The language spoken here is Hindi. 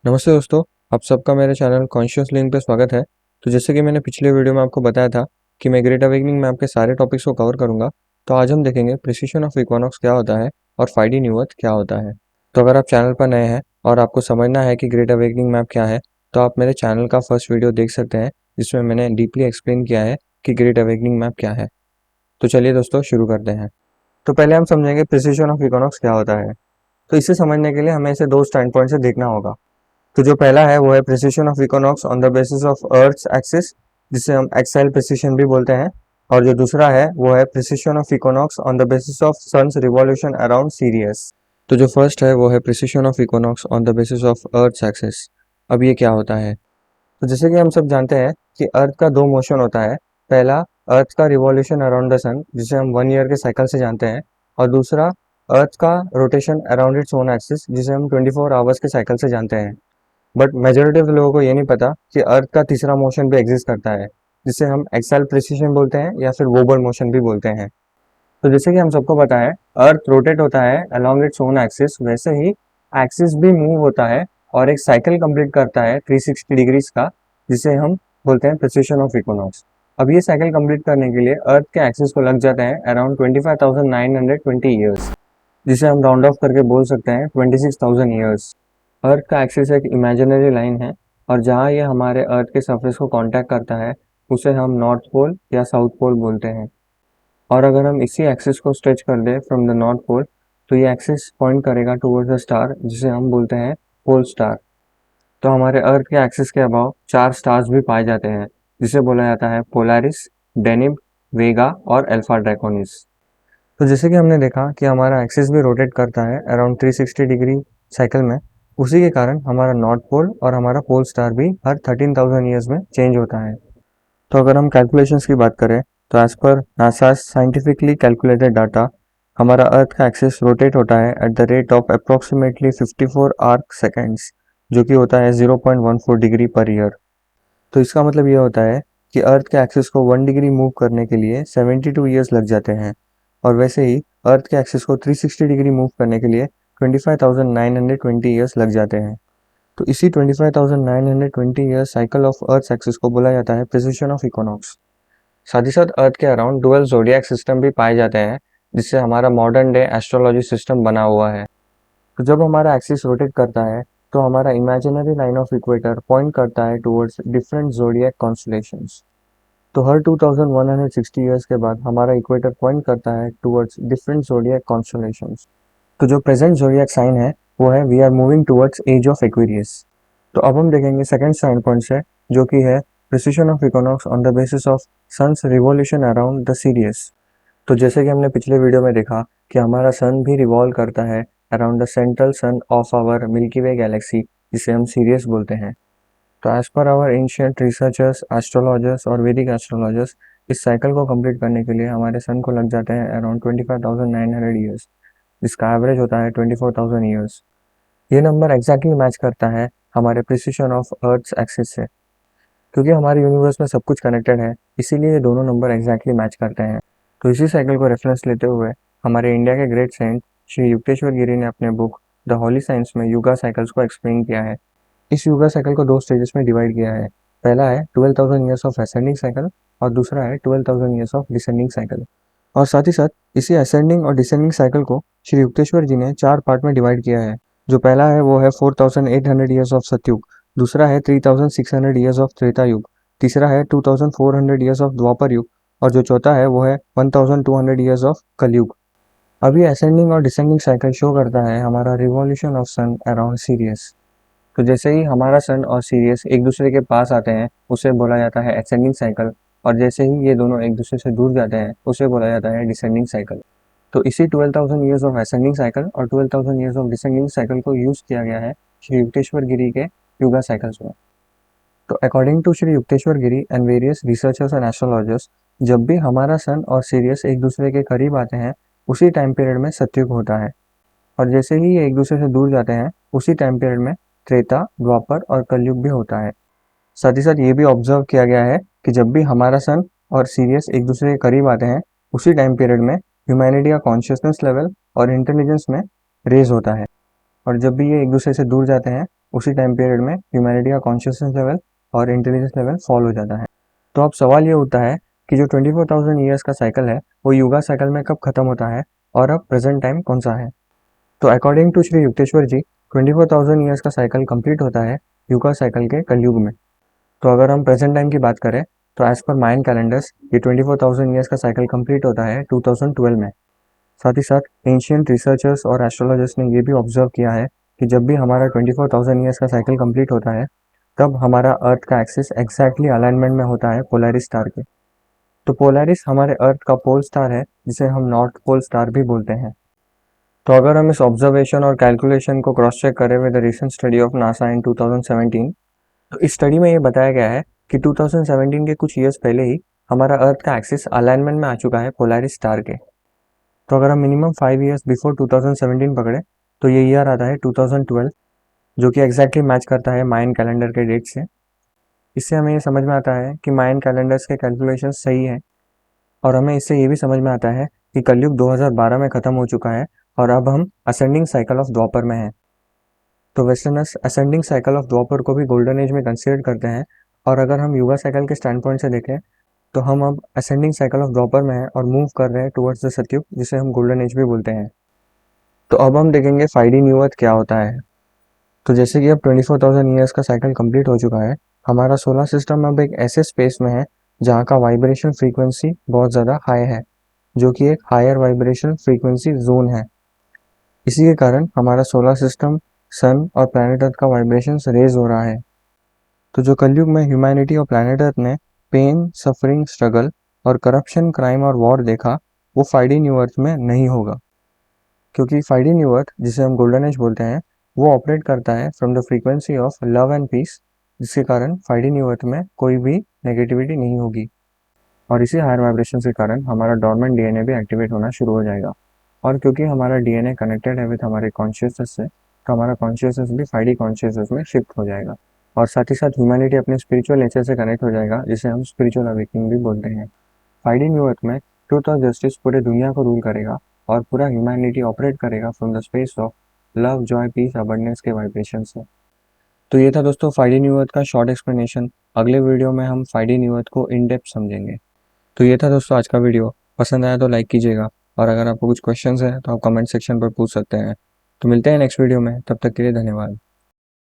नमस्ते दोस्तों, आप सबका मेरे चैनल कॉन्शियस लिंक पे स्वागत है। तो जैसे कि मैंने पिछले वीडियो में आपको बताया था कि मैं ग्रेट अवेकनिंग में आपके सारे टॉपिक्स को कवर करूंगा। तो आज हम देखेंगे प्रिसिशन ऑफ इक्विनॉक्स क्या होता है और फाइडी न्यू अर्थ क्या होता है। तो अगर आप चैनल पर नए हैं और आपको समझना है कि ग्रेट अवेकनिंग मैप क्या है, तो आप मेरे चैनल का फर्स्ट वीडियो देख सकते हैं जिसमें मैंने डीपली एक्सप्लेन किया है कि ग्रेट अवेकनिंग मैप क्या है। तो चलिए दोस्तों शुरू करते हैं। तो पहले हम समझेंगे प्रिसिशन ऑफ इक्विनॉक्स क्या होता है। तो इसे समझने के लिए हमें इसे दो स्टैंड पॉइंट से देखना होगा। तो जो पहला है वो है precession of equinox on the basis of earth axis, जिसे हम एक्साइल प्रिसिशन भी बोलते हैं। और जो दूसरा है वो है precession of equinox on the basis of sun's revolution around Sirius. तो जो फर्स्ट है वो है precession of equinox on the basis of earth axis. अब ये क्या होता है? तो जैसे कि हम सब जानते हैं कि अर्थ का दो मोशन होता है। पहला अर्थ का रिवॉल्यूशन अराउंड द सन, जिसे हम 1 ईयर के साइकिल से जानते हैं। और दूसरा अर्थ का rotation around its own axis, जिसे हम 24 आवर्स के साइकिल से जानते हैं। बट मेजोरिटी ऑफ लोगों को ये नहीं पता कि अर्थ का तीसरा मोशन भी एग्जिस्ट करता है, जिसे हम एक्साइल प्रिसिशन बोलते हैं या फिर वोबल मोशन भी बोलते हैं। तो जैसे कि हम सबको पता है अर्थ रोटेट होता है अलोंग इट्स ओन एक्सिस, वैसे ही एक्सिस भी मूव होता है और एक साइकिल कंप्लीट करता है 360 डिग्रीज का, जिसे हम बोलते हैं प्रिसिशन ऑफ इक्विनॉक्स। अब ये साइकिल कंप्लीट करने के लिए अर्थ के एक्सिस को लग जाते हैं अराउंड 25,920 ईयर्स, जिसे हम राउंड ऑफ करके बोल सकते हैं 26,000 ईयर्स। अर्थ का एक्सिस एक इमेजिनरी लाइन है और जहाँ ये हमारे अर्थ के सरफेस को कांटेक्ट करता है उसे हम नॉर्थ पोल या साउथ पोल बोलते हैं। और अगर हम इसी एक्सिस को स्ट्रेच कर दें फ्रॉम द नॉर्थ पोल, तो ये एक्सिस पॉइंट करेगा टुवर्ड्स द स्टार, जिसे हम बोलते हैं पोल स्टार। तो हमारे अर्थ के एक्सिस के अबाव 4 स्टार्स भी पाए जाते हैं, जिसे बोला जाता है पोलारिस, डेनिब, वेगा और अल्फा ड्रैकोनिस। तो जैसे कि हमने देखा कि हमारा एक्सिस भी रोटेट करता है अराउंड 360 डिग्री साइकिल में, उसी के कारण हमारा नॉर्थ पोल और हमारा पोल स्टार भी हर 13,000 ईयर्स में चेंज होता है। तो अगर हम कैलकुलेशंस की बात करें तो as per NASA scientifically calculated data, हमारा अर्थ का एक्सिस रोटेट होता है at the rate of approximately 54 arc seconds, जो कि होता है 0.14 डिग्री पर ईयर। तो इसका मतलब ये होता है कि अर्थ के एक्सिस को 1 डिग्री मूव करने के लिए 72 ईयर्स लग जाते हैं। और वैसे ही अर्थ के एक्सिस को 360 डिग्री मूव करने के लिए 25,920 ईयर्स लग जाते हैं। तो इसी 25,920 years cycle of earth axis को बोला जाता है प्रिसिशन ऑफ इक्विनॉक्स। साथ ही साथ अर्थ के अराउंड डुअल ज़ोडिएक सिस्टम भी पाए जाते हैं, जिससे हमारा मॉडर्न डे एस्ट्रोलॉजी सिस्टम बना हुआ है। तो जब हमारा एक्सिस रोटेट करता है तो हमारा imaginary line of equator point करता है टुवर्ड्स डिफरेंट ज़ोडिएक कॉन्स्टलेशंस। तो हर 2160 ईयर्स के बाद हमारा इक्वेटर पॉइंट करता है टुवर्ड्स डिफरेंट ज़ोडिएक कॉन्स्टलेशंस। तो जो प्रेजेंट ज़ोडिएक साइन है वो है we are moving towards age of Aquarius. तो अब हम देखेंगे सेकंड स्टैंड पॉइंट से, जो कि है precession of equinox on the basis of sun's revolution around the Sirius. तो जैसे कि हमने पिछले वीडियो में देखा कि हमारा सन भी रिवॉल्व करता है around the central sun of our Milky Way galaxy, जिसे हम सीरियस बोलते हैं। तो as per hour ancient researchers, astrologers और वैदिक एस्ट्रोलॉजर्स, इस साइकिल को कंप्लीट करने के लिए हमारे सन को लग जाते हैं अराउंड 25,900 ईयर्स, जिसका एवरेज होता है 24,000 ईयर्स। ये नंबर एग्जैक्टली मैच करता है हमारे प्रिसिशन ऑफ अर्थ एक्सिस से। क्योंकि हमारे यूनिवर्स में सब कुछ कनेक्टेड है, इसीलिए ये दोनों नंबर एग्जैक्टली मैच करते हैं। तो इसी साइकिल को रेफरेंस लेते हुए हमारे इंडिया के ग्रेट सेंट श्री युक्तेश्वर गिरी ने अपने बुक द होली साइंस में युगा साइकिल्स को एक्सप्लेन किया है। इस युगा साइकिल को 2 स्टेजेस में डिवाइड किया है। पहला है 12,000 ईयर्स ऑफ असेंडिंग साइकिल और दूसरा है 12,000 ईयर्स ऑफ डिसेंडिंग साइकिल। और साथ ही साथ इसी असेंडिंग और डिसेंडिंग साइकिल को श्री युक्तेश्वर जी ने 4 पार्ट में डिवाइड किया है। जो पहला है वो है 4,800 ईयर्स ऑफ सतयुग, दूसरा है 3,600 ईयर्स ऑफ त्रेता युग, तीसरा है 2,400 ईयर्स ऑफ द्वापर युग और जो चौथा है वो है 1,200 ईयर्स ऑफ कलयुग। अब ये असेंडिंग और डिसेंडिंग साइकिल शो करता है हमारा revolution of sun around Sirius. तो जैसे ही हमारा सन और सीरियस एक दूसरे के पास आते हैं उसे बोला जाता है असेंडिंग साइकिल, और जैसे ही ये दोनों एक दूसरे से दूर जाते हैं उसे बोला जाता है डिसेंडिंग साइकिल। तो इसी 12,000 ईयर्स ऑफ असेंडिंग साइकिल और 12,000 ईयर्स ऑफ डिसेंडिंग साइकिल को यूज किया गया है श्री युक्तेश्वर गिरी के युगा साइकिल्स में। तो according to Shri Yukteswar Giri and various researchers and astrologers, जब भी हमारा सन और सीरियस एक दूसरे के करीब आते हैं उसी टाइम पीरियड में सतयुग होता है, और जैसे ही ये एक दूसरे से दूर जाते हैं उसी टाइम पीरियड में त्रेता, द्वापर और कलयुग भी होता है। साथ ही साथ ये भी ऑब्जर्व किया गया है कि जब भी हमारा सन और सीरियस एक दूसरे के करीब आते हैं उसी टाइम पीरियड में ह्यूमैनिटी का कॉन्शियसनेस लेवल और इंटेलिजेंस में रेज होता है, और जब भी ये एक दूसरे से दूर जाते हैं उसी टाइम पीरियड में ह्यूमैनिटी का कॉन्शियसनेस लेवल और इंटेलिजेंस लेवल फॉल हो जाता है। तो अब सवाल ये उठता है कि जो 24,000 ईयर्स का साइकिल है वो युगा साइकिल में कब खत्म होता है और अब प्रेजेंट टाइम कौन सा है। तो according to Shri Yukteswar ji 24,000 years का साइकिल कंप्लीट होता है युगा साइकिल के कलयुग में। तो अगर हम प्रेजेंट टाइम की बात करें तो एज पर मायन कैलेंडर्स ये 24,000 ईयर्स का साइकिल कंप्लीट होता है 2012 में। साथ ही साथ एंशियंट रिसर्चर्स और एस्ट्रोलॉजर्स ने ये भी ऑब्जर्व किया है कि जब भी हमारा 24,000 ईयर्स का साइकिल कंप्लीट होता है तब हमारा अर्थ का एक्सिस एग्जैक्टली अलाइनमेंट में होता है पोलैरिस स्टार के। तो पोलैरिस हमारे अर्थ का पोल स्टार है जिसे हम नॉर्थ पोल स्टार भी बोलते हैं। तो अगर हम इस ऑब्जर्वेशन और कैलकुलेशन को क्रॉस चेक करें with the recent study of NASA in 2017, तो इस स्टडी में ये बताया गया है कि 2017 के कुछ ईयर्स पहले ही हमारा अर्थ का एक्सिस अलाइनमेंट में आ चुका है पोलैरिस स्टार के। तो अगर हम मिनिमम 5 ईयर्स बिफोर 2017 पकड़े तो ये ईयर आता है 2012, जो कि एग्जैक्टली मैच करता है मायन कैलेंडर के डेट से। इससे हमें ये समझ में आता है कि मायन कैलेंडर्स के कैलकुलेशन सही हैं और हमें इससे ये भी समझ में आता है कि कलयुग 2012 में ख़त्म हो चुका है और अब हम असेंडिंग साइकिल ऑफ द्वापर में हैं। तो वेस्टर्नर्स असेंडिंग साइकिल ऑफ द्वापर को भी गोल्डन एज में कंसिडर करते हैं और अगर हम युगा साइकिल के स्टैंड पॉइंट से देखें तो हम अब असेंडिंग साइकिल ऑफ द्वापर में हैं और मूव कर रहे हैं टुवर्ड्स द सतयुग जिसे हम गोल्डन एज भी बोलते हैं। तो अब हम देखेंगे 5D न्यू अर्थ क्या होता है। तो जैसे कि अब 24,000 ईयर्स का साइकिल कंप्लीट हो चुका है, हमारा सोलर सिस्टम अब एक ऐसे स्पेस में है जहाँ का वाइब्रेशन फ्रीक्वेंसी बहुत ज़्यादा हाई है, जो कि एक हायर वाइब्रेशन फ्रीक्वेंसी जोन है। इसी के कारण हमारा सोलर सिस्टम सन और प्लैनेट अर्थ का वाइब्रेशन रेज हो रहा है। तो जो कलयुग में ह्यूमैनिटी और प्लैनेट अर्थ ने पेन, सफरिंग, स्ट्रगल और करप्शन, क्राइम और वॉर देखा, वो 5D न्यू अर्थ में नहीं होगा, क्योंकि 5D न्यू अर्थ जिसे हम गोल्डन एज बोलते हैं वो ऑपरेट करता है from the frequency of love and peace, जिसके कारण 5D न्यू अर्थ में कोई भी नेगेटिविटी नहीं होगी और इसी हायर वाइब्रेशन के कारण हमारा डॉर्मेंट डीएनए भी एक्टिवेट होना शुरू हो जाएगा। और क्योंकि हमारा डीएनए कनेक्टेड है विद हमारे कॉन्शियसनेस से, तो हमारा कॉन्शियसनेस भी 5D कॉन्शियसनेस में शिफ्ट हो जाएगा और साथ ही साथ ह्यूमैनिटी अपने स्पिरिचुअल नेचर से कनेक्ट हो जाएगा, जिसे हम स्पिरिचुअल अवेकनिंग भी बोलते हैं। 5D न्यू अर्थ में ट्रूथ और जस्टिस पूरे दुनिया को रूल करेगा और पूरा ह्यूमैनिटी ऑपरेट करेगा from the space of love, joy, peace, abundance के वाइब्रेशन से। तो ये था दोस्तों 5D न्यू अर्थ का शॉर्ट एक्सप्लेनेशन। अगले वीडियो में हम 5D न्यू अर्थ को इन डेप्थ समझेंगे। तो ये था दोस्तों आज का वीडियो। पसंद आया तो लाइक कीजिएगा और अगर आपको कुछ क्वेश्चंस हैं तो आप कमेंट सेक्शन पर पूछ सकते हैं। तो मिलते हैं नेक्स्ट वीडियो में, तब तक के लिए धन्यवाद।